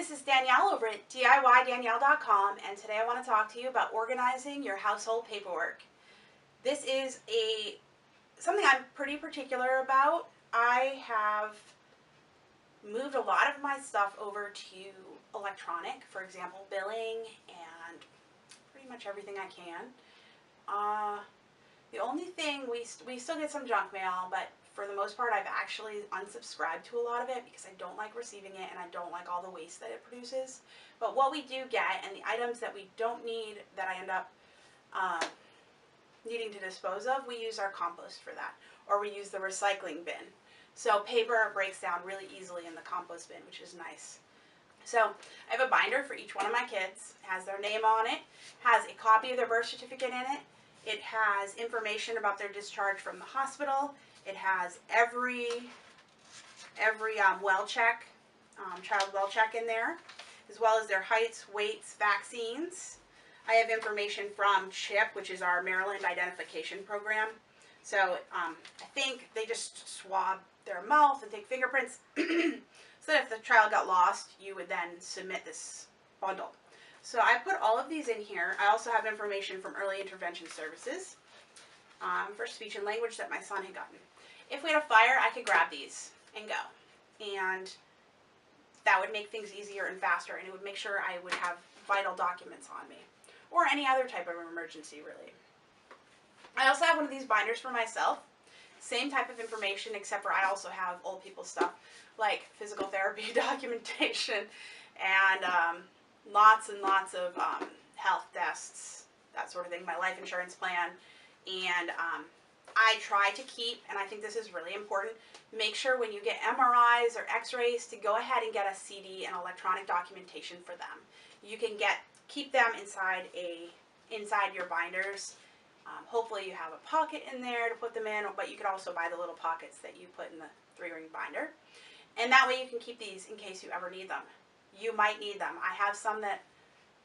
this is Danielle over at DIYDanielle.com, and today I want to talk to you about organizing your household paperwork. This is something I'm pretty particular about. I have moved a lot of my stuff over to electronic, for example, billing and pretty much everything I can. The only thing, we still get some junk mail, but for the most part I've actually unsubscribed to a lot of it because I don't like receiving it and I don't like all the waste that it produces. But what we do get, and the items that we don't need that I end up needing to dispose of, we use our compost for that, or we use the recycling bin. So paper breaks down really easily in the compost bin, which is nice. So I have a binder for each one of my kids. It has their name on it, has a copy of their birth certificate in it. It has information about their discharge from the hospital. It has every well check, child well check in there, as well as their heights, weights, vaccines. I have information from CHIP, which is our Maryland Identification Program. So I think they just swab their mouth and take fingerprints so that if the child got lost, you would then submit this bundle. So I put all of these in here. I also have information from early intervention services for speech and language that my son had gotten. If we had a fire, I could grab these and go. And that would make things easier and faster, and it would make sure I would have vital documents on me. Or any other type of emergency, really. I also have one of these binders for myself. Same type of information, except for I also have old people stuff like physical therapy documentation and lots and lots of health tests, that sort of thing, my life insurance plan. And I try to keep, and I think this is really important, make sure when you get MRIs or x-rays to go ahead and get a CD and electronic documentation for them. You can keep them inside your binders. Hopefully you have a pocket in there to put them in, but you could also buy the little pockets that you put in the 3-ring binder. And that way you can keep these in case you ever need them. You might need them. I have some that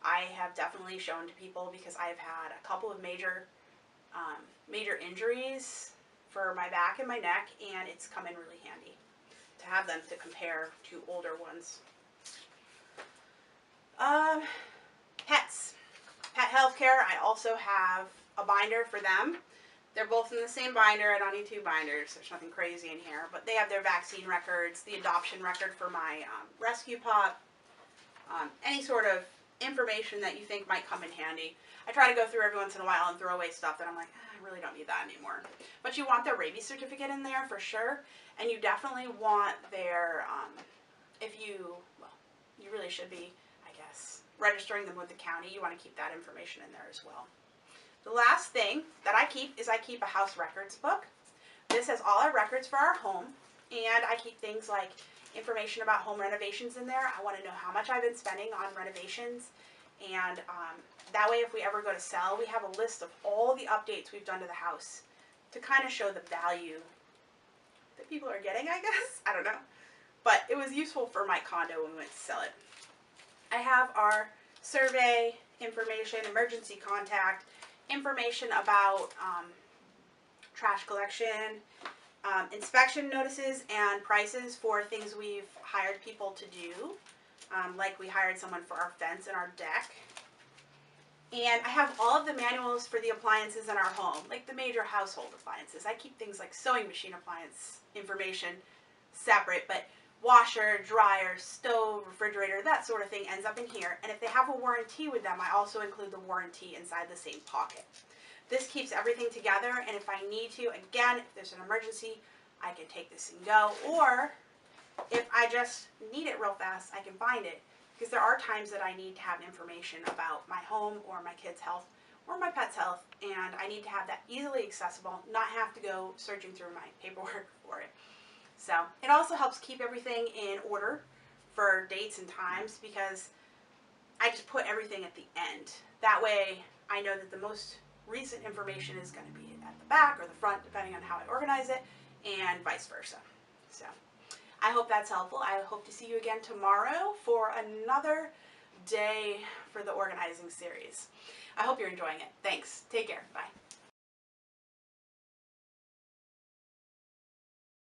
I have definitely shown to people because I've had a couple of major injuries for my back and my neck, and it's come in really handy to have them to compare to older ones. Pets. Pet healthcare, I also have a binder for them. They're both in the same binder. I don't need 2 binders. There's nothing crazy in here. But they have their vaccine records, the adoption record for my rescue pup, any sort of information that you think might come in handy. I try to go through every once in a while and throw away stuff that I'm like, I really don't need that anymore. But you want their rabies certificate in there for sure. And you definitely want their, well, you really should be, I guess, registering them with the county. You want to keep that information in there as well. The last thing that I keep is I keep a house records book. This has all our records for our home, and I keep things like information about home renovations in there. I want to know how much I've been spending on renovations, and that way if we ever go to sell, we have a list of all the updates we've done to the house to kind of show the value that people are getting, I guess. I don't know. But it was useful for my condo when we went to sell it. I have our survey information, emergency contact, information about trash collection, inspection notices, and prices for things we've hired people to do, like we hired someone for our fence and our deck. And I have all of the manuals for the appliances in our home, like the major household appliances. I keep things like sewing machine appliance information separate, but washer, dryer, stove, refrigerator, that sort of thing ends up in here. And if they have a warranty with them, I also include the warranty inside the same pocket. This keeps everything together, and if I need to, again, if there's an emergency, I can take this and go. Or if I just need it real fast, I can find it. Because there are times that I need to have information about my home or my kids' health or my pet's health, and I need to have that easily accessible, not have to go searching through my paperwork for it. So it also helps keep everything in order for dates and times, because I just put everything at the end. That way I know that the most recent information is going to be at the back or the front, depending on how I organize it, and vice versa. So I hope that's helpful. I hope to see you again tomorrow for another day for the organizing series. I hope you're enjoying it. Thanks. Take care. Bye.